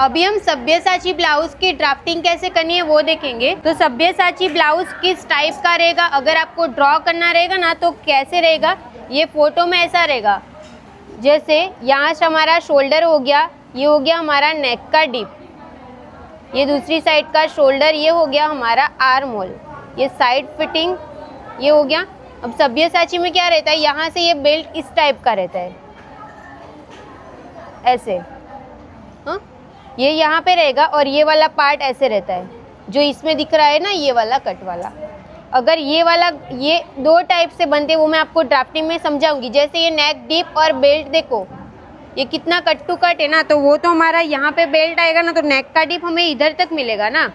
अभी हम सब्यसाची ब्लाउज की ड्राफ्टिंग कैसे करनी है वो देखेंगे। तो सब्यसाची ब्लाउज किस टाइप का रहेगा, अगर आपको ड्रॉ करना रहेगा ना तो कैसे रहेगा, ये फोटो में ऐसा रहेगा। जैसे यहाँ से हमारा शोल्डर हो गया, ये हो गया हमारा नेक का डिप, ये दूसरी साइड का शोल्डर, ये हो गया हमारा आर्म होल, ये साइड फिटिंग, ये हो गया। अब सब्यसाची में क्या रहता है, यहाँ से ये बेल्ट इस टाइप का रहता है, ऐसे, हाँ ये यहाँ पे रहेगा और ये वाला पार्ट ऐसे रहता है जो इसमें दिख रहा है ना, ये वाला कट वाला। अगर ये वाला, ये दो टाइप से बनते हैं वो मैं आपको ड्राफ्टिंग में समझाऊंगी। जैसे ये नेक डीप और बेल्ट देखो ये कितना कट टू कट है ना, तो वो तो हमारा यहाँ पे बेल्ट आएगा ना, तो नेक का डीप हमें इधर तक मिलेगा ना।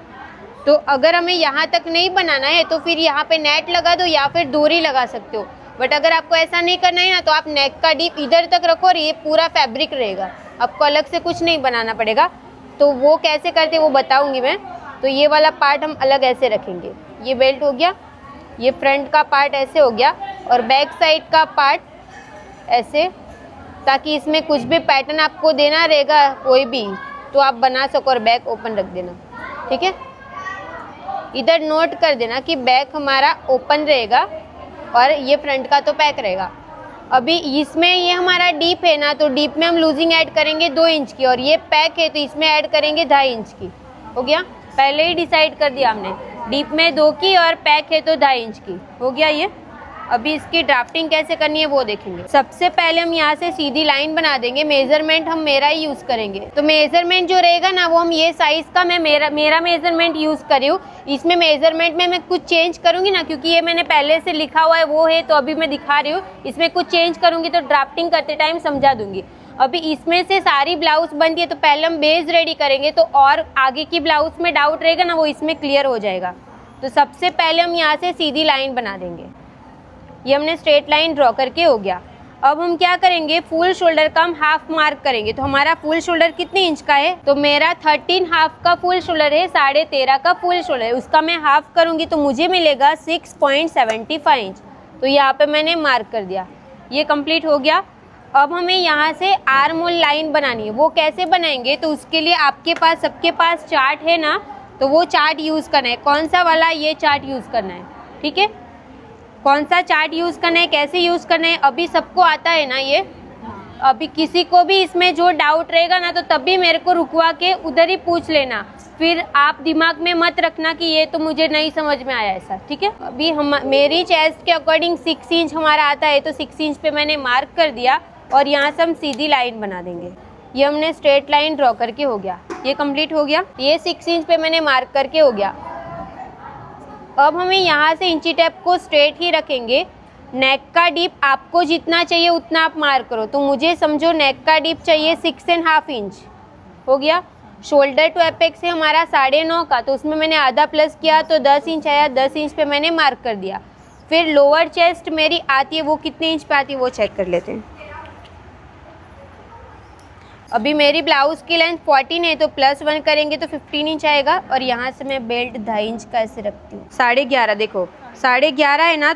तो अगर हमें यहाँ तक नहीं बनाना है तो फिर यहाँ पे नेट लगा दो या फिर डोरी लगा सकते हो। बट अगर आपको ऐसा नहीं करना है ना तो आप नेक का डीप इधर तक रखो और ये पूरा फैब्रिक रहेगा, आपको अलग से कुछ नहीं बनाना पड़ेगा। तो वो कैसे करते वो बताऊंगी मैं। तो ये वाला पार्ट हम अलग ऐसे रखेंगे, ये बेल्ट हो गया, ये फ्रंट का पार्ट ऐसे हो गया और बैक साइड का पार्ट ऐसे, ताकि इसमें कुछ भी पैटर्न आपको देना रहेगा कोई भी तो आप बना सको और बैक ओपन रख देना, ठीक है। इधर नोट कर देना कि बैक हमारा ओपन रहेगा और ये फ्रंट का तो पैक रहेगा। अभी इसमें ये हमारा डीप है ना, तो डीप में हम लूजिंग ऐड करेंगे 2 इंच की और ये पैक है तो इसमें ऐड करेंगे 2.5 इंच की। हो गया, पहले ही डिसाइड कर दिया हमने, डीप में 2 की और पैक है तो 2.5 इंच की। हो गया ये। अभी इसकी ड्राफ्टिंग कैसे करनी है वो देखेंगे। सबसे पहले हम यहाँ से सीधी लाइन बना देंगे। मेजरमेंट हम मेरा ही यूज करेंगे, तो मेजरमेंट जो रहेगा ना वो हम ये साइज का मैं मेरा मेजरमेंट यूज करी हूँ। इसमें मेजरमेंट में मैं कुछ चेंज करूंगी ना, क्योंकि ये मैंने पहले से लिखा हुआ है वो है, तो अभी मैं दिखा रही हूँ। इसमें कुछ चेंज करूंगी तो ड्राफ्टिंग करते टाइम समझा दूंगी। अभी इसमें से सारी ब्लाउज बनती है तो पहले हम बेस रेडी करेंगे, तो और आगे की ब्लाउज में डाउट रहेगा ना वो इसमें क्लियर हो जाएगा। तो सबसे पहले हम यहाँ से सीधी लाइन बना देंगे। ये हमने स्ट्रेट लाइन ड्रॉ करके हो गया। अब हम क्या करेंगे, फुल शोल्डर का हम हाफ मार्क करेंगे। तो हमारा फुल शोल्डर कितने इंच का है, तो मेरा 13 हाफ का फुल शोल्डर है, 13.5 का फुल शोल्डर है, उसका मैं हाफ करूंगी तो मुझे मिलेगा 6.75 इंच। तो यहाँ पे मैंने मार्क कर दिया, ये कंप्लीट हो गया। अब हमें यहाँ से आर्म होल लाइन बनानी है। वो कैसे बनाएंगे, तो उसके लिए आपके पास सबके पास चार्ट है ना, तो वो चार्ट यूज़ करना है। कौन सा वाला, ये चार्ट यूज़ करना है, ठीक है। कौन सा चार्ट यूज़ करना है, कैसे यूज़ करना है, अभी सबको आता है ना ये। अभी किसी को भी इसमें जो डाउट रहेगा ना तो तभी मेरे को रुकवा के उधर ही पूछ लेना, फिर आप दिमाग में मत रखना कि ये तो मुझे नहीं समझ में आया ऐसा, ठीक है। अभी हम मेरी चेस्ट के अकॉर्डिंग 6 इंच हमारा आता है, तो 6 इंच पे मैंने मार्क कर दिया और यहाँ से हम सीधी लाइन बना देंगे। ये हमने स्ट्रेट लाइन ड्रॉ करके हो गया, ये कंप्लीट हो गया। ये 6 इंच पे मैंने मार्क करके हो गया। अब हमें यहाँ से इंची टेप को स्ट्रेट ही रखेंगे। नेक का डीप आपको जितना चाहिए उतना आप मार्क करो। तो मुझे समझो नेक का डीप चाहिए 6.5 इंच, हो गया। शोल्डर टू एपेक्स है हमारा 9.5 का, तो उसमें मैंने आधा प्लस किया तो 10 इंच आया, 10 इंच पे मैंने मार्क कर दिया। फिर लोअर चेस्ट मेरी आती है, वो कितने इंच पे आती है वो चेक कर लेते हैं। अभी मेरी ब्लाउज की लेंथ 14 है, तो +1 करेंगे तो 15 इंच आएगा। और यहाँ से मैं बेल्ट 2.5 इंच का ऐसे रखती हूँ। 11.5 देखो, 11.5 है ना,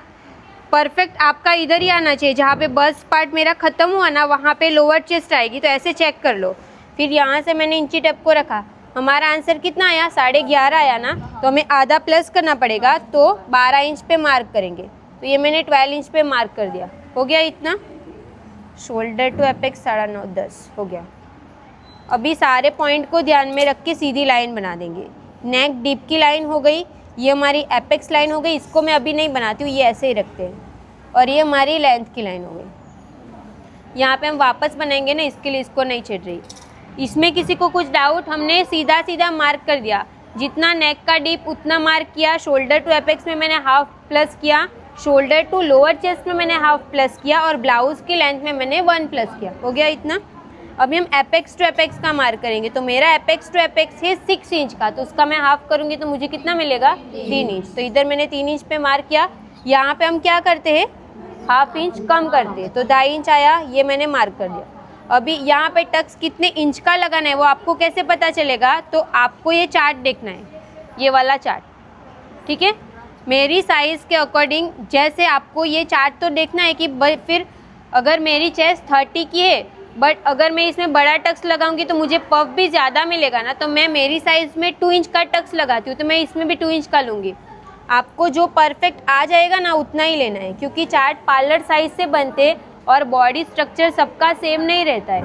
परफेक्ट आपका इधर ही आना चाहिए। जहाँ पे बस पार्ट मेरा ख़त्म हुआ ना वहाँ पे लोअर चेस्ट आएगी, तो ऐसे चेक कर लो। फिर यहाँ से मैंने इंची टेप को रखा, हमारा आंसर कितना आया, 11.5 आया ना, तो हमें आधा प्लस करना पड़ेगा, तो 12 इंच पे मार्क करेंगे। तो ये मैंने 12 इंच पे मार्क कर दिया, हो गया इतना। शोल्डर टू एपेक्स 9.5 10 हो गया। अभी सारे पॉइंट को ध्यान में रख के सीधी लाइन बना देंगे। नेक डीप की लाइन हो गई, ये हमारी एपेक्स लाइन हो गई, इसको मैं अभी नहीं बनाती हूँ, ये ऐसे ही रखते हैं। और ये हमारी लेंथ की लाइन हो गई। यहाँ पे हम वापस बनाएंगे ना, इसके लिए इसको नहीं छेड़ रही। इसमें किसी को कुछ डाउट, हमने सीधा सीधा मार्क कर दिया, जितना नेक का डीप उतना मार्क किया। शोल्डर टू एपेक्स में मैंने हाफ प्लस किया, शोल्डर टू लोअर चेस्ट में मैंने हाफ प्लस किया और ब्लाउज की लेंथ में मैंने 1 प्लस किया, हो गया इतना। अभी हम एपेक्स टू एपेक्स का मार्क करेंगे। तो मेरा एपेक्स टू एपेक्स है 6 इंच का, तो उसका मैं हाफ करूँगी तो मुझे कितना मिलेगा, 3 इंच। तो इधर मैंने 3 इंच पे मार्क किया। यहाँ पे हम क्या करते हैं, हाफ इंच कम करते हैं, तो 2.5 इंच आया, ये मैंने मार्क कर दिया। अभी यहाँ पे टक्स कितने इंच का लगाना है वो आपको कैसे पता चलेगा, तो आपको ये चार्ट देखना है, ये वाला चार्ट, ठीक है। मेरी साइज़ के अकॉर्डिंग जैसे आपको ये चार्ट तो देखना है कि फिर अगर मेरी चेस्ट 30 की है बट अगर मैं इसमें बड़ा टक्स लगाऊंगी तो मुझे पफ भी ज़्यादा मिलेगा ना, तो मैं मेरी साइज़ में 2 इंच का टक्स लगाती हूँ, तो मैं इसमें भी 2 इंच का लूँगी। आपको जो परफेक्ट आ जाएगा ना उतना ही लेना है, क्योंकि चार्ट पार्लर साइज से बनते और बॉडी स्ट्रक्चर सबका सेम नहीं रहता है,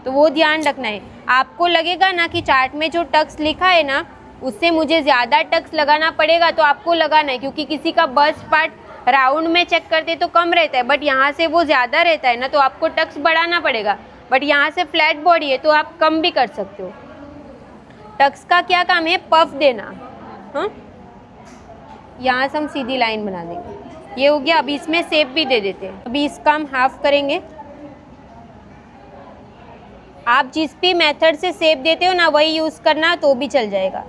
तो वो ध्यान रखना है। आपको लगेगा ना कि चार्ट में जो टक्स लिखा है ना उससे मुझे ज़्यादा टक्स लगाना पड़ेगा, तो आपको लगाना है, क्योंकि किसी का बस्ट पार्ट राउंड में चेक करते तो कम रहता है, बट यहाँ से वो ज़्यादा रहता है ना, तो आपको टक्स बढ़ाना पड़ेगा। बट यहाँ से फ्लैट बॉडी है तो आप कम भी कर सकते हो। टक्स का क्या काम है? पफ देना। हाँ, यहाँ से हम सीधी लाइन बना देंगे। ये हो गया। अभी इसमें शेप भी दे देते हैं। अभी इसका हम हाफ करेंगे। आप जिस भी मेथड से शेप देते हो ना वही यूज़ करना, तो भी चल जाएगा।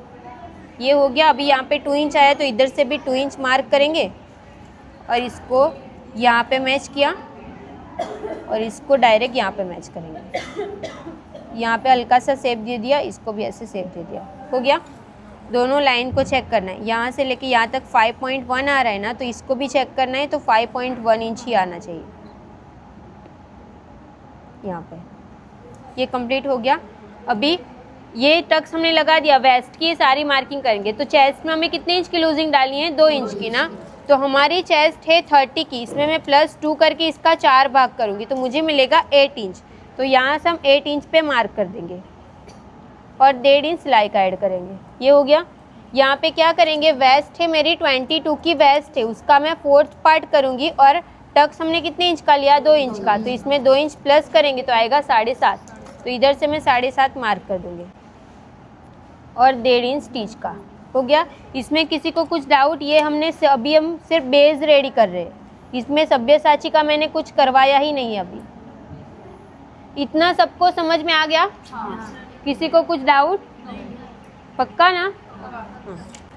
ये हो गया। अभी यहाँ पे 2 इंच आया तो इधर से भी 2 इंच मार्क करेंगे और इसको यहाँ पे मैच किया और इसको डायरेक्ट यहाँ पे मैच करेंगे। यहाँ पे हल्का सा शेप दे दिया, इसको भी ऐसे शेप दे दिया। हो गया। दोनों लाइन को चेक करना है। यहाँ से लेके यहाँ तक 5.1 आ रहा है ना, तो इसको भी चेक करना है, तो 5.1 इंच ही आना चाहिए यहाँ पे। ये कंप्लीट हो गया। अभी ये टक्स हमने लगा दिया। वेस्ट की सारी मार्किंग करेंगे। तो चेस्ट में हमें कितने इंच की लूजिंग डालनी है? 2 इंच की ना। तो हमारी चेस्ट है 30 की, इसमें मैं +2 करके इसका 4 भाग करूँगी तो मुझे मिलेगा 8 इंच। तो यहाँ से हम 8 इंच पे मार्क कर देंगे और 1.5 इंच सिलाई का ऐड करेंगे। ये हो गया। यहाँ पे क्या करेंगे? वेस्ट है मेरी 22 की वेस्ट है, उसका मैं 4th पार्ट करूँगी और टक्स हमने कितने इंच का लिया? 2 इंच का। तो इसमें 2 इंच प्लस करेंगे तो आएगा 7.5। तो इधर से मैं 7.5 मार्क कर दूँगी और 1.5 इंच स्टिच का। हो गया। इसमें किसी को कुछ डाउट? ये हमने अभी हम सिर्फ बेस रेडी कर रहे हैं, इसमें सब्यसाची का मैंने कुछ करवाया ही नहीं है अभी। इतना सबको समझ में आ गया? किसी को कुछ डाउट? पक्का ना?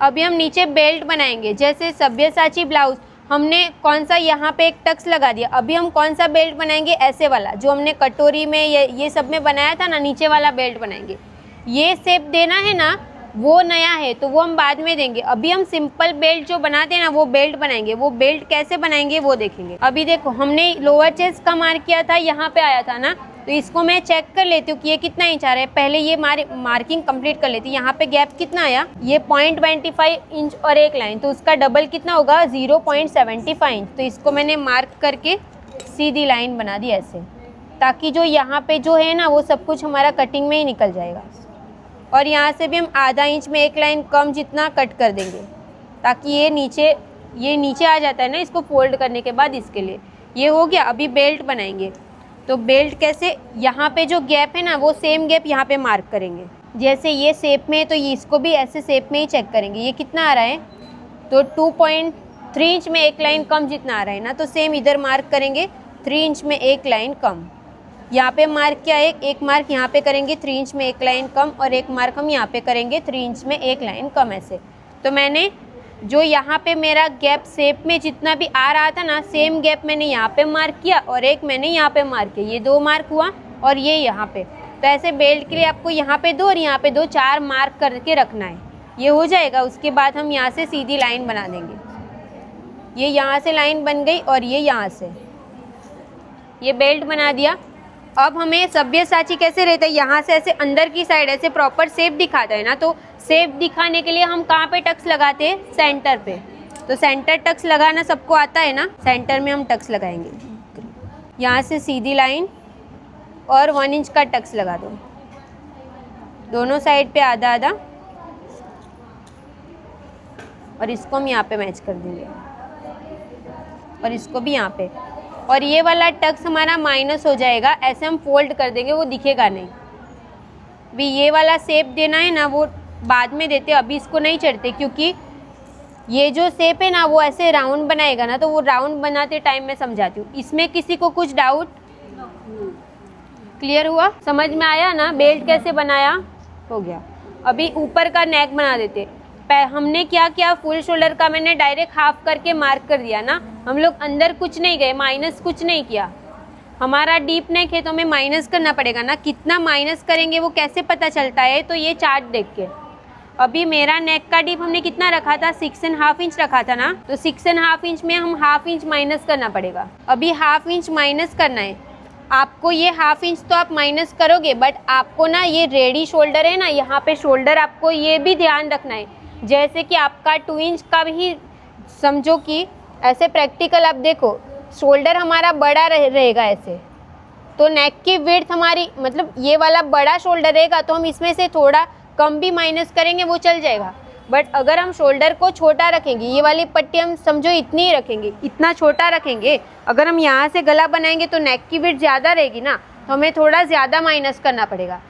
अभी हम नीचे बेल्ट बनाएंगे। जैसे सब्यसाची ब्लाउज हमने कौन सा यहाँ पे एक टक्स लगा दिया, अभी हम कौन सा बेल्ट बनाएंगे? ऐसे वाला जो हमने कटोरी में ये सब में बनाया था ना, नीचे वाला बेल्ट बनाएंगे। ये शेप देना है ना, वो नया है तो वो हम बाद में देंगे। अभी हम सिंपल बेल्ट जो बनाते हैं ना वो बेल्ट बनाएंगे। वो बेल्ट कैसे बनाएंगे वो देखेंगे। अभी देखो, हमने लोअर चेस्ट का मार्क किया था, यहाँ पे आया था ना, तो इसको मैं चेक कर लेती हूँ कि ये कितना इंच आ रहा है। पहले ये मार्किंग कंप्लीट कर लेती हूँ। यहाँ पे गैप कितना आया? ये 0.25 इंच और एक लाइन, तो उसका डबल कितना होगा? 0.75 इंच। तो इसको मैंने मार्क करके सीधी लाइन बना दी ऐसे, ताकि जो यहाँ पे जो है ना वो सब कुछ हमारा कटिंग में ही निकल जाएगा। और यहाँ से भी हम आधा इंच में एक लाइन कम जितना कट कर देंगे, ताकि ये नीचे आ जाता है ना इसको फोल्ड करने के बाद, इसके लिए। ये हो गया। अभी बेल्ट बनाएंगे। तो बेल्ट कैसे? यहाँ पे जो गैप है ना वो सेम गैप यहाँ पे मार्क करेंगे। जैसे ये शेप में है तो ये इसको भी ऐसे शेप में ही चेक करेंगे। ये कितना आ रहा है? तो 2.3 इंच में एक लाइन कम जितना आ रहा है ना, तो सेम इधर मार्क करेंगे 3 इंच में एक लाइन कम। यहाँ पे मार्क क्या है? एक मार्क यहाँ पे करेंगे 3 इंच में एक लाइन कम, और एक मार्क हम यहाँ पे करेंगे 3 इंच में एक लाइन कम, ऐसे। तो मैंने जो यहाँ पे मेरा गैप शेप में जितना भी आ रहा था ना, सेम गैप मैंने यहाँ पे मार्क किया और एक मैंने यहाँ पे मार्क किया। ये 2 मार्क हुआ और ये यहाँ पे। तो ऐसे बेल्ट के लिए आपको यहाँ पे 2 और यहाँ पे 2, 4 मार्क करके रखना है। ये हो जाएगा। उसके बाद हम यहाँ से सीधी लाइन बना देंगे। ये यहाँ से लाइन बन गई और ये यहाँ से, ये बेल्ट बना दिया। अब हमें सब्यसाची कैसे रहता है? यहाँ से ऐसे अंदर की साइड ऐसे प्रॉपर शेप दिखाता है ना, तो शेप दिखाने के लिए हम कहाँ पे टक्स लगाते हैं? सेंटर पे। तो सेंटर टक्स लगाना सबको आता है ना, सेंटर में हम टक्स लगाएंगे। यहाँ से सीधी लाइन और 1 इंच का टक्स लगा दो, दोनों साइड पे आधा आधा, और इसको हम यहाँ पे मैच कर देंगे और इसको भी यहाँ पे। और ये वाला टक्स हमारा माइनस हो जाएगा, ऐसे हम फोल्ड कर देंगे, वो दिखेगा नहीं। भी ये वाला शेप देना है ना वो बाद में देते, अभी इसको नहीं चढ़ते, क्योंकि ये जो शेप है ना वो ऐसे राउंड बनाएगा ना, तो वो राउंड बनाते टाइम मैं समझाती हूँ। इसमें किसी को कुछ डाउट? क्लियर हुआ? समझ में आया ना बेल्ट कैसे बनाया? हो गया। अभी ऊपर का नेक बना देते। हमने क्या किया? फुल शोल्डर का मैंने डायरेक्ट हाफ करके मार्क कर दिया ना, हम लोग अंदर कुछ नहीं गए, माइनस कुछ नहीं किया। हमारा डीप नेक है तो हमें माइनस करना पड़ेगा ना, कितना माइनस करेंगे वो कैसे पता चलता है? तो ये चार्ट देख के। अभी मेरा नेक का डीप हमने कितना रखा था? 6.5 इंच रखा था ना, तो 6.5 इंच में हम ½ इंच माइनस करना पड़ेगा। अभी ½ इंच माइनस करना है आपको ये हाफ इंच तो आप माइनस करोगे, बट आपको ना ये रेडी शोल्डर है ना, यहाँ पे शोल्डर आपको ये भी ध्यान रखना है। जैसे कि आपका 2 इंच का भी समझो कि ऐसे प्रैक्टिकल आप देखो, शोल्डर हमारा बड़ा रहेगा ऐसे, तो नेक की विड्थ हमारी मतलब ये वाला बड़ा शोल्डर रहेगा, तो हम इसमें से थोड़ा कम भी माइनस करेंगे वो चल जाएगा। बट अगर हम शोल्डर को छोटा रखेंगे, ये वाली पट्टी हम समझो इतनी ही रखेंगे, इतना छोटा रखेंगे, अगर हम यहाँ से गला बनाएंगे तो नेक की विड्थ ज़्यादा रहेगी ना, तो हमें थोड़ा ज़्यादा माइनस करना पड़ेगा।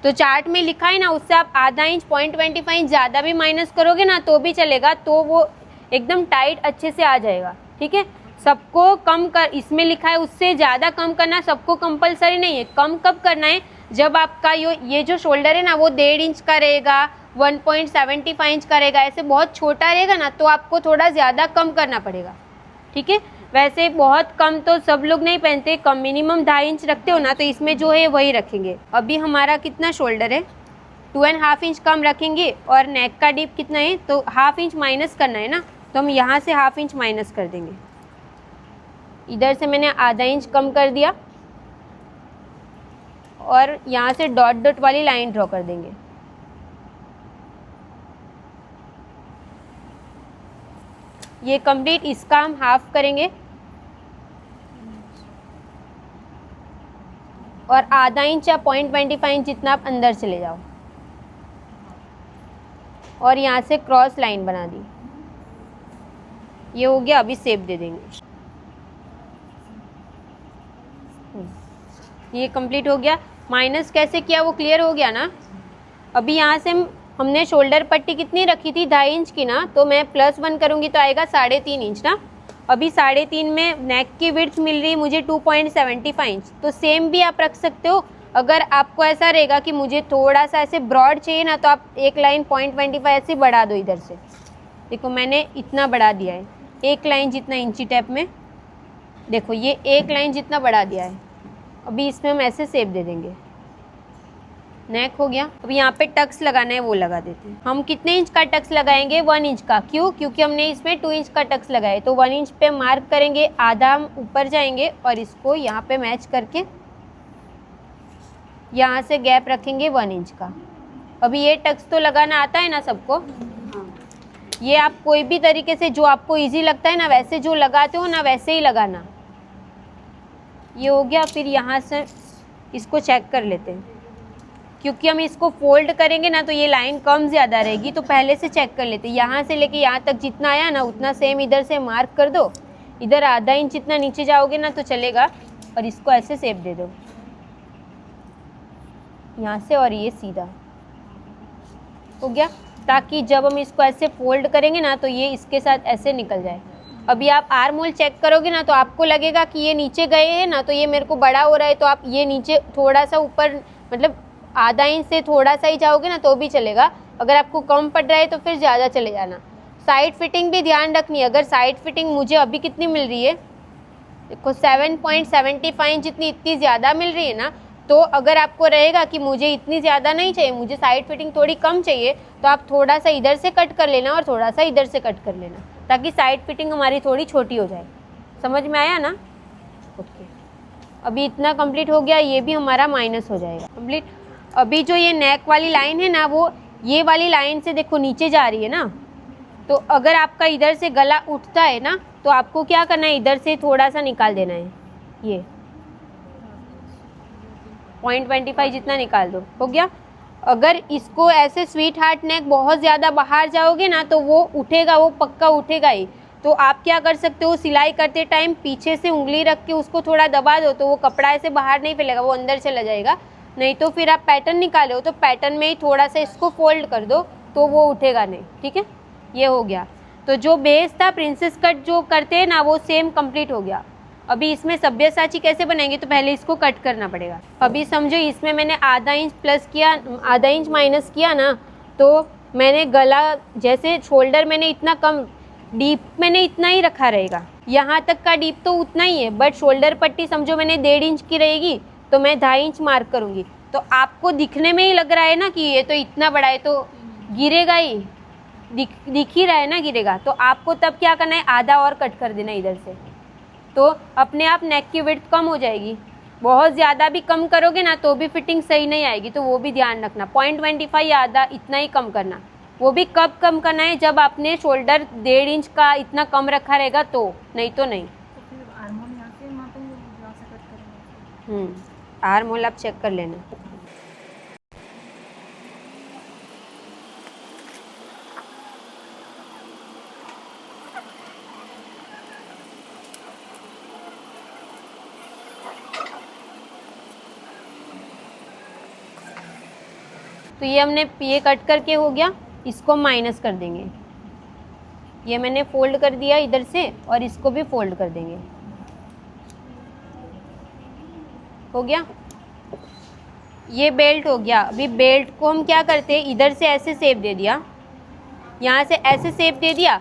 तो चार्ट में लिखा है ना, उससे आप आधा इंच 0.25 इंच ज़्यादा भी माइनस करोगे ना तो भी चलेगा, तो वो एकदम टाइट अच्छे से आ जाएगा। ठीक है, सबको कम कर, इसमें लिखा है उससे ज़्यादा कम करना सबको कंपलसरी नहीं है। कम कब करना है, जब आपका ये जो शोल्डर है ना वो 1.5 इंच का रहेगा, 1.75 इंच का रहेगा, ऐसे बहुत छोटा रहेगा ना तो आपको थोड़ा ज़्यादा कम करना पड़ेगा। ठीक है, वैसे बहुत कम तो सब लोग नहीं पहनते, कम मिनिमम 2.5 इंच रखते हो ना, तो इसमें जो है वही रखेंगे। अभी हमारा कितना शोल्डर है, 2.5 इंच कम रखेंगे, और नेक का डीप कितना है, तो हाफ इंच माइनस करना है ना, तो हम यहाँ से हाफ इंच माइनस कर देंगे। इधर से मैंने आधा इंच कम कर दिया, और यहाँ से डॉट डॉट वाली लाइन ड्रॉ कर देंगे। ये कंप्लीट, इसका हम हाफ करेंगे, और आधा इंच या 0.25 इंच जितना आप अंदर चले जाओ, और यहाँ से क्रॉस लाइन बना दी। ये हो गया, अभी शेप दे देंगे। ये कंप्लीट हो गया। माइनस कैसे किया वो क्लियर हो गया ना। अभी यहाँ से हमने शोल्डर पट्टी कितनी रखी थी, 2.5 इंच की ना, तो मैं +1 करूँगी तो आएगा 3.5 इंच ना। अभी 3.5 में नेक की विड्थ मिल रही है मुझे 2.75 इंच, तो सेम भी आप रख सकते हो। अगर आपको ऐसा रहेगा कि मुझे थोड़ा सा ऐसे ब्रॉड चाहिए ना, तो आप एक लाइन 0.25 ऐसे बढ़ा दो। इधर से देखो मैंने इतना बढ़ा दिया है, एक लाइन जितना इंची टैप में, देखो ये एक लाइन जितना बढ़ा दिया है। अभी इसमें हम ऐसे शेप दे देंगे। नेक हो गया। अभी यहाँ पे टक्स लगाना है, वो लगा देते हैं। हम कितने इंच का टक्स लगाएंगे, 1 इंच का। क्यों, क्योंकि हमने इसमें 2 इंच का टक्स लगाया है, तो 1 इंच पे मार्क करेंगे, आधा हम ऊपर जाएंगे और इसको यहाँ पे मैच करके यहाँ से गैप रखेंगे 1 इंच का। अभी ये टक्स तो लगाना आता है ना सबको, ये आप कोई भी तरीके से जो आपको इजी लगता है ना, वैसे जो लगाते हो ना वैसे ही लगाना। ये हो गया। फिर यहाँ से इसको चेक कर लेते हैं, क्योंकि हम इसको फोल्ड करेंगे ना तो ये लाइन कम ज़्यादा रहेगी, तो पहले से चेक कर लेते हैं। यहाँ से लेके यहाँ तक जितना आया ना उतना सेम इधर से मार्क कर दो। इधर आधा इंच जितना नीचे जाओगे ना तो चलेगा, और इसको ऐसे शेप दे दो यहाँ से, और ये सीधा हो गया, ताकि जब हम इसको ऐसे फोल्ड करेंगे ना तो ये इसके साथ ऐसे निकल जाए। अभी आप आर्म होल चेक करोगे ना तो आपको लगेगा कि ये नीचे गए हैं ना, तो ये मेरे को बड़ा हो रहा है, तो आप ये नीचे थोड़ा सा ऊपर, मतलब आधा इंच से थोड़ा सा ही जाओगे ना तो भी चलेगा। अगर आपको कम पड़ रहा है तो फिर ज़्यादा चले जाना। साइड फिटिंग भी ध्यान रखनी है। अगर साइड फिटिंग मुझे अभी कितनी मिल रही है, देखो 7.75 इंच जितनी, इतनी ज़्यादा मिल रही है ना, तो अगर आपको रहेगा कि मुझे इतनी ज़्यादा नहीं चाहिए, मुझे साइड फिटिंग थोड़ी कम चाहिए, तो आप थोड़ा सा इधर से कट कर लेना और थोड़ा सा इधर से कट कर लेना, ताकि साइड फिटिंग हमारी थोड़ी छोटी हो जाए। समझ में आया ना? ओके, अभी इतना कंप्लीट हो गया, ये भी हमारा माइनस हो जाएगा कंप्लीट। अभी जो ये नेक वाली लाइन है ना, वो ये वाली लाइन से देखो नीचे जा रही है ना, तो अगर आपका इधर से गला उठता है ना तो आपको क्या करना है, इधर से थोड़ा सा निकाल देना है। ये 0.25 जितना निकाल दो, हो गया। अगर इसको ऐसे स्वीट हार्ट नेक बहुत ज़्यादा बाहर जाओगे ना तो वो उठेगा, वो पक्का उठेगा ही। तो आप क्या कर सकते हो, सिलाई करते टाइम पीछे से उंगली रख के उसको थोड़ा दबा दो, तो वो कपड़ा ऐसे बाहर नहीं फैलेगा, वो अंदर चला जाएगा। नहीं तो फिर आप पैटर्न निकाले हो तो पैटर्न में ही थोड़ा सा इसको फोल्ड कर दो, तो वो उठेगा नहीं। ठीक है, ये हो गया। तो जो बेस था प्रिंसेस कट जो करते हैं ना, वो सेम कंप्लीट हो गया। अभी इसमें सब्यसाची कैसे बनाएंगे, तो पहले इसको कट करना पड़ेगा। अभी समझो इसमें मैंने आधा इंच प्लस किया, आधा इंच माइनस किया ना, तो मैंने गला जैसे शोल्डर मैंने इतना कम, डीप मैंने इतना ही रखा रहेगा, यहाँ तक का डीप तो उतना ही है, बट शोल्डर पट्टी समझो मैंने 1.5 इंच की रहेगी, तो मैं 2.5 इंच मार्क करूँगी। तो आपको दिखने में ही लग रहा है ना कि ये तो इतना बड़ा है, तो गिरेगा ही, दिख ही रहा है ना गिरेगा। तो आपको तब क्या करना है, आधा और कट कर देना इधर से, तो अपने आप नेक की विड्थ कम हो जाएगी। बहुत ज़्यादा भी कम करोगे ना तो भी फिटिंग सही नहीं आएगी, तो वो भी ध्यान रखना। 0.25 आधा इतना ही कम करना। वो भी कब कम करना है, जब आपने शोल्डर 1.5 इंच का इतना कम रखा रहेगा तो, नहीं तो नहीं। तो फिर आर्म होल यहाँ से मापेंगे, यहाँ से कट करेंगे। आर्म होल आप चेक कर लेना। तो ये हमने ये कट करके हो गया, इसको माइनस कर देंगे। ये मैंने फोल्ड कर दिया इधर से और इसको भी फोल्ड कर देंगे। हो गया, ये बेल्ट हो गया। अभी बेल्ट को हम क्या करते हैं, इधर से ऐसे शेप दे दिया, यहाँ से ऐसे शेप दे दिया।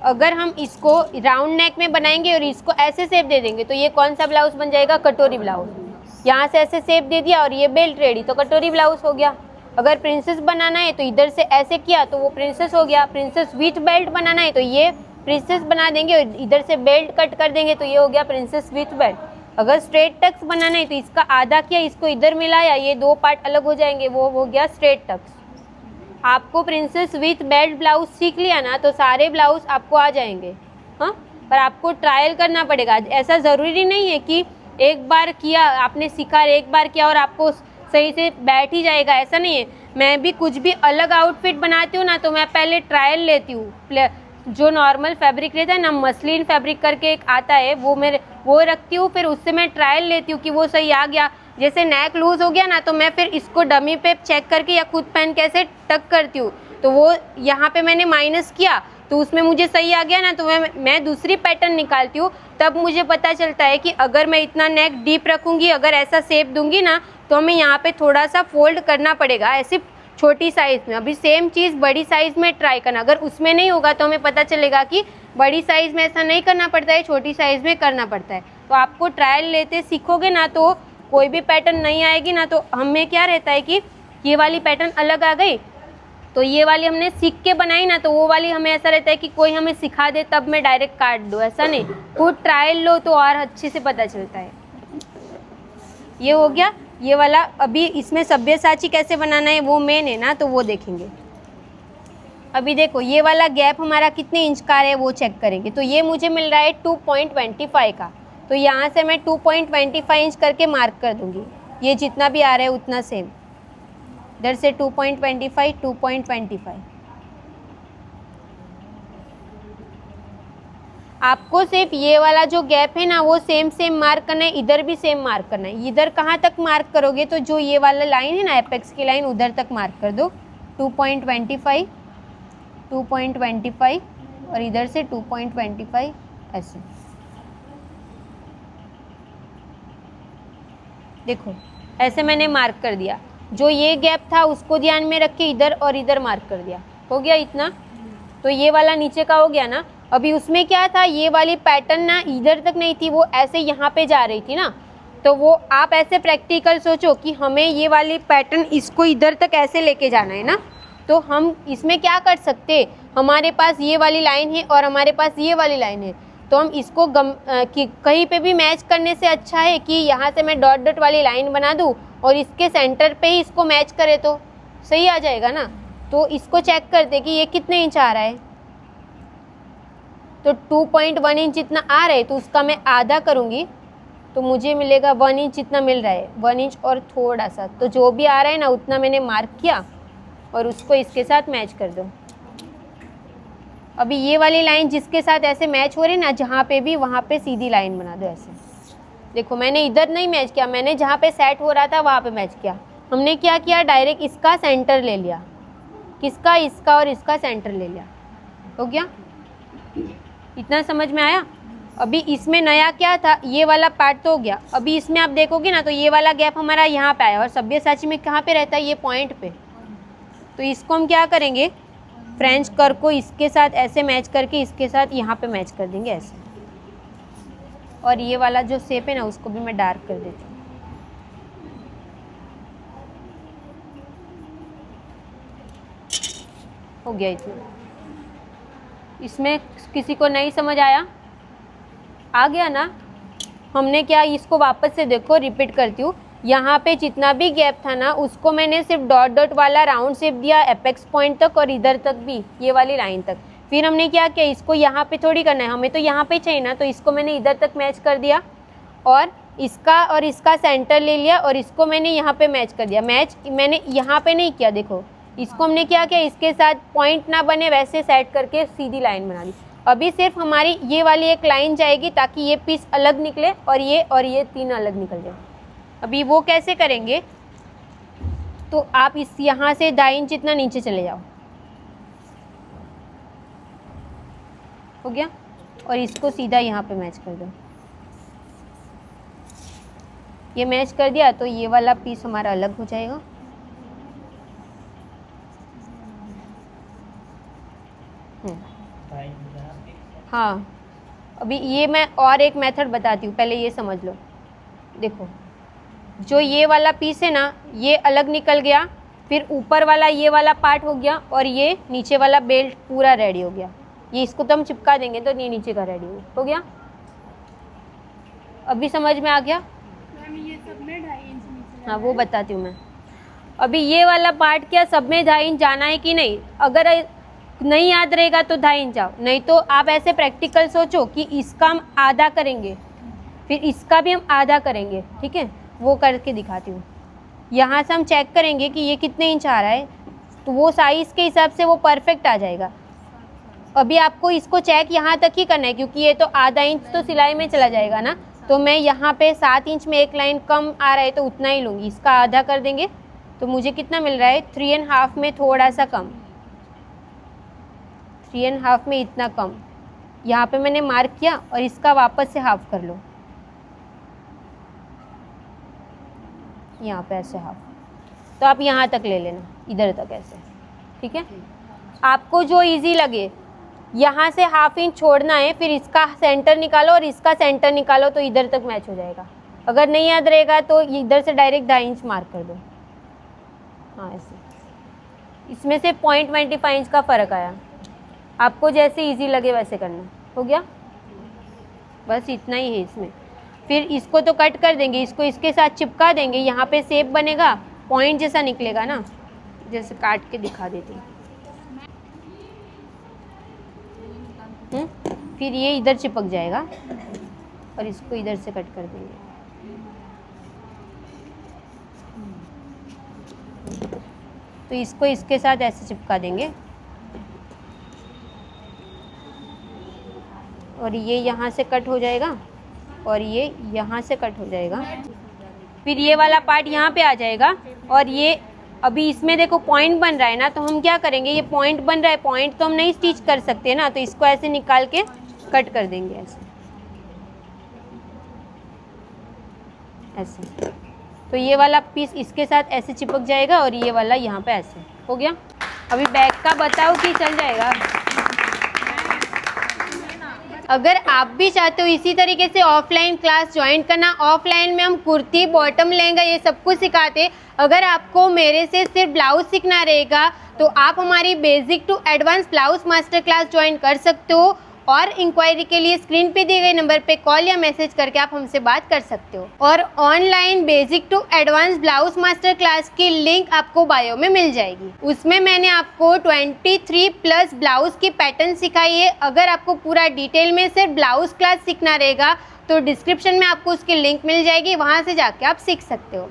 अगर हम इसको राउंड नेक में बनाएंगे और इसको ऐसे शेप दे देंगे तो ये कौन सा ब्लाउज बन जाएगा, कटोरी ब्लाउज। यहाँ से ऐसे शेप दे दिया और ये बेल्ट रेडी, तो कटोरी ब्लाउज हो गया। अगर प्रिंसेस बनाना है तो इधर से ऐसे किया तो वो प्रिंसेस हो गया। प्रिंसेस विथ बेल्ट बनाना है तो ये प्रिंसेस बना देंगे और इधर से बेल्ट कट कर देंगे तो ये हो गया प्रिंसेस विथ बेल्ट। अगर स्ट्रेट टक्स बनाना है तो इसका आधा किया, इसको इधर मिलाया, ये 2 पार्ट अलग हो जाएंगे, वो हो गया स्ट्रेट टक्स। आपको प्रिंसेस विथ बेल्ट ब्लाउज सीख लिया ना तो सारे ब्लाउज आपको आ जाएंगे। हाँ, पर आपको ट्रायल करना पड़ेगा। ऐसा ज़रूरी नहीं है कि एक बार किया आपने सीखा, एक बार किया और आपको सही से बैठ ही जाएगा, ऐसा नहीं है। मैं भी कुछ भी अलग आउटफिट बनाती हूँ ना तो मैं पहले ट्रायल लेती हूँ। जो नॉर्मल फैब्रिक रहता है ना, मसलिन फैब्रिक करके एक आता है, वो रखती हूँ, फिर उससे मैं ट्रायल लेती हूँ कि वो सही आ गया। जैसे नेक लूज़ हो गया ना तो मैं फिर इसको डमी पे चेक करके या खुद पहन के ऐसे टक करती हूँ, तो वो यहाँ पे मैंने माइनस किया तो उसमें मुझे सही आ गया ना तो मैं दूसरी पैटर्न निकालती हूँ। तब मुझे पता चलता है कि अगर मैं इतना नेक डीप रखूँगी, अगर ऐसा शेप दूंगी ना तो हमें यहाँ पे थोड़ा सा फोल्ड करना पड़ेगा, ऐसे छोटी साइज़ में। अभी सेम चीज़ बड़ी साइज़ में ट्राई करना, अगर उसमें नहीं होगा तो हमें पता चलेगा कि बड़ी साइज़ में ऐसा नहीं करना पड़ता है, छोटी साइज़ में करना पड़ता है। तो आपको ट्रायल लेते सीखोगे ना तो कोई भी पैटर्न नहीं आएगी ना, तो हमें क्या रहता है कि ये वाली पैटर्न अलग आ गई तो ये वाली हमने सीख के बनाई ना तो वो वाली हमें ऐसा रहता है कि कोई हमें सिखा दे तब मैं डायरेक्ट काट दूँ, ऐसा नहीं। खुद ट्रायल लो तो और अच्छे से पता चलता है। ये हो गया ये वाला। अभी इसमें सब्यसाची कैसे बनाना है वो मेन है ना, तो वो देखेंगे। अभी देखो ये वाला गैप हमारा कितने इंच का है वो चेक करेंगे। तो ये मुझे मिल रहा है 2.25 का, तो यहाँ से मैं 2.25 इंच करके मार्क कर दूँगी। ये जितना भी आ रहा है उतना सेम, इधर से 2.25 2.25। आपको सिर्फ ये वाला जो गैप है ना वो सेम मार्क करना है, इधर भी सेम मार्क करना है। इधर कहाँ तक मार्क करोगे तो जो ये वाला लाइन है ना एपेक्स की लाइन, उधर तक मार्क कर दो। 2.25 2.25 और इधर से 2.25 ऐसे। देखो ऐसे मैंने मार्क कर दिया। जो ये गैप था उसको ध्यान में रख के इधर और इधर मार्क कर दिया। हो गया इतना, तो ये वाला नीचे का हो गया ना। अभी उसमें क्या था, ये वाली पैटर्न ना इधर तक नहीं थी, वो ऐसे यहाँ पे जा रही थी ना, तो वो आप ऐसे प्रैक्टिकल सोचो कि हमें ये वाली पैटर्न इसको इधर तक ऐसे लेके जाना है ना। तो हम इसमें क्या कर सकते, हमारे पास ये वाली लाइन है और हमारे पास ये वाली लाइन है, तो हम इसको कहीं पे भी मैच करने से अच्छा है कि यहाँ से मैं डॉट डॉट वाली लाइन बना दूँ और इसके सेंटर पे ही इसको मैच करे तो सही आ जाएगा ना। तो इसको चेक करते कि ये कितने इंच आ रहा है, तो 2.1 इंच इतना आ रहा है, तो उसका मैं आधा करूँगी तो मुझे मिलेगा 1 इंच इतना मिल रहा है, 1 इंच और थोड़ा सा। तो जो भी आ रहा है ना उतना मैंने मार्क किया और उसको इसके साथ मैच कर दो। अभी ये वाली लाइन जिसके साथ ऐसे मैच हो रही है ना, जहाँ पे भी वहाँ पे सीधी लाइन बना दो ऐसे। देखो मैंने इधर नहीं मैच किया, मैंने जहाँ पे सेट हो रहा था वहाँ पे मैच किया। हमने क्या किया, डायरेक्ट इसका सेंटर ले लिया, किसका, इसका और इसका सेंटर ले लिया। हो गया, इतना समझ में आया। अभी इसमें नया क्या था, ये वाला पार्ट तो हो गया। अभी इसमें आप देखोगे ना तो ये वाला गैप हमारा यहाँ पे आया और सब्यसाची में कहाँ पे रहता है, ये पॉइंट पे। तो इसको हम क्या करेंगे, फ्रेंच कर को इसके साथ ऐसे मैच करके इसके साथ यहाँ पे मैच कर देंगे ऐसे। और ये वाला जो शेप है ना उसको भी मैं डार्क कर देती हूँ। हो गया इतना। इसमें किसी को नहीं समझ आया, आ गया ना। हमने क्या, इसको वापस से देखो, रिपीट करती हूँ। यहाँ पे जितना भी गैप था ना, उसको मैंने सिर्फ डॉट डॉट वाला राउंड शेप दिया एपेक्स पॉइंट तक और इधर तक भी, ये वाली लाइन तक। फिर हमने क्या किया, इसको यहाँ पे थोड़ी करना है, हमें तो यहाँ पे चाहिए ना, तो इसको मैंने इधर तक मैच कर दिया और इसका सेंटर ले लिया और इसको मैंने यहाँ पे मैच कर दिया। मैच मैंने यहाँ पे नहीं किया, देखो इसको हमने क्या किया, इसके साथ पॉइंट ना बने वैसे सेट करके सीधी लाइन बना दी। अभी सिर्फ हमारी ये वाली एक लाइन जाएगी ताकि ये पीस अलग निकले और ये तीन अलग निकल जाए। अभी वो कैसे करेंगे, तो आप इस यहाँ से 2 इंच जितना नीचे चले जाओ, हो गया, और इसको सीधा यहाँ पे मैच कर दो। ये मैच कर दिया तो ये वाला पीस हमारा अलग हो जाएगा। हाँ, अभी ये मैं और एक मेथड बताती हूँ, पहले ये समझ लो। देखो जो ये वाला पीस है ना, ये अलग निकल गया, फिर ऊपर वाला ये वाला पार्ट हो गया और ये नीचे वाला बेल्ट पूरा रेडी हो गया। ये इसको तो हम चिपका देंगे तो ये नीचे का रेडी हो गया। अभी समझ में आ गया? मैम ये सब में 2.5 इंच नीचे हाँ वो बताती हूँ मैं। अभी ये वाला पार्ट क्या सब में 2.5 इंच जाना है कि नहीं, अगर नहीं याद रहेगा तो 2.5 इंच आओ, नहीं तो आप ऐसे प्रैक्टिकल सोचो कि इसका हम आधा करेंगे, फिर इसका भी हम आधा करेंगे, ठीक है, वो करके दिखाती हूँ। यहाँ से हम चेक करेंगे कि ये कितने इंच आ रहा है, तो वो साइज़ के हिसाब से वो परफेक्ट आ जाएगा। अभी आपको इसको चेक यहाँ तक ही करना है क्योंकि ये तो आधा इंच तो सिलाई में चला जाएगा ना, तो मैं यहाँ पे 7 इंच में एक लाइन कम आ रहा है तो उतना ही लूँगी, इसका आधा कर देंगे तो मुझे कितना मिल रहा है, 3.5 में थोड़ा सा कम, 3.5 में इतना कम। यहाँ पे मैंने मार्क किया और इसका वापस से हाफ कर लो, यहाँ पे ऐसे हाफ, तो आप यहाँ तक ले लेना, इधर तक ऐसे, ठीक है। आपको जो इजी लगे, यहाँ से 1/2 इंच छोड़ना है, फिर इसका सेंटर निकालो और इसका सेंटर निकालो तो इधर तक मैच हो जाएगा। अगर नहीं याद रहेगा तो इधर से डायरेक्ट 2.5 इंच मार्क कर दो, हाँ ऐसे। इसमें से 0.25 इंच का फ़र्क आया, आपको जैसे इजी लगे वैसे करना, हो गया, बस इतना ही है इसमें। फिर इसको तो कट कर देंगे, इसको इसके साथ चिपका देंगे, यहाँ पे शेप बनेगा, पॉइंट जैसा निकलेगा ना, जैसे काट के दिखा देती हूँ। फिर ये इधर चिपक जाएगा और इसको इधर से कट कर देंगे। तो इसको इसके साथ ऐसे चिपका देंगे और ये यहाँ से कट हो जाएगा और ये यहाँ से कट हो जाएगा। फिर ये वाला पार्ट यहाँ पे आ जाएगा और ये अभी इसमें देखो पॉइंट बन रहा है ना, तो हम क्या करेंगे, ये पॉइंट बन रहा है, पॉइंट तो हम नहीं स्टिच कर सकते ना, तो इसको ऐसे निकाल के कट कर देंगे ऐसे ऐसे। तो ये वाला पीस इसके साथ ऐसे चिपक जाएगा और ये वाला यहाँ पे ऐसे, हो गया। अभी बैक का बताओ कि चल जाएगा। अगर आप भी चाहते हो इसी तरीके से ऑफलाइन क्लास ज्वाइन करना, ऑफलाइन में हम कुर्ती, बॉटम, लहंगा ये सब कुछ सिखाते। अगर आपको मेरे से सिर्फ ब्लाउज सीखना रहेगा तो आप हमारी basic to advance blouse master class join कर सकते हो। और इंक्वायरी के लिए स्क्रीन पे दिए गए नंबर पे कॉल या मैसेज करके आप हमसे बात कर सकते हो। और online basic to advance blouse master class की लिंक आपको बायो में मिल जाएगी। उसमें मैंने आपको 23+ ब्लाउज की पैटर्न सिखाई है। अगर आपको पूरा डिटेल में सिर्फ ब्लाउज क्लास सीखना रहेगा तो डिस्क्रिप्शन में आपको उसकी लिंक मिल जाएगी, वहाँ से जाके आप सीख सकते हो।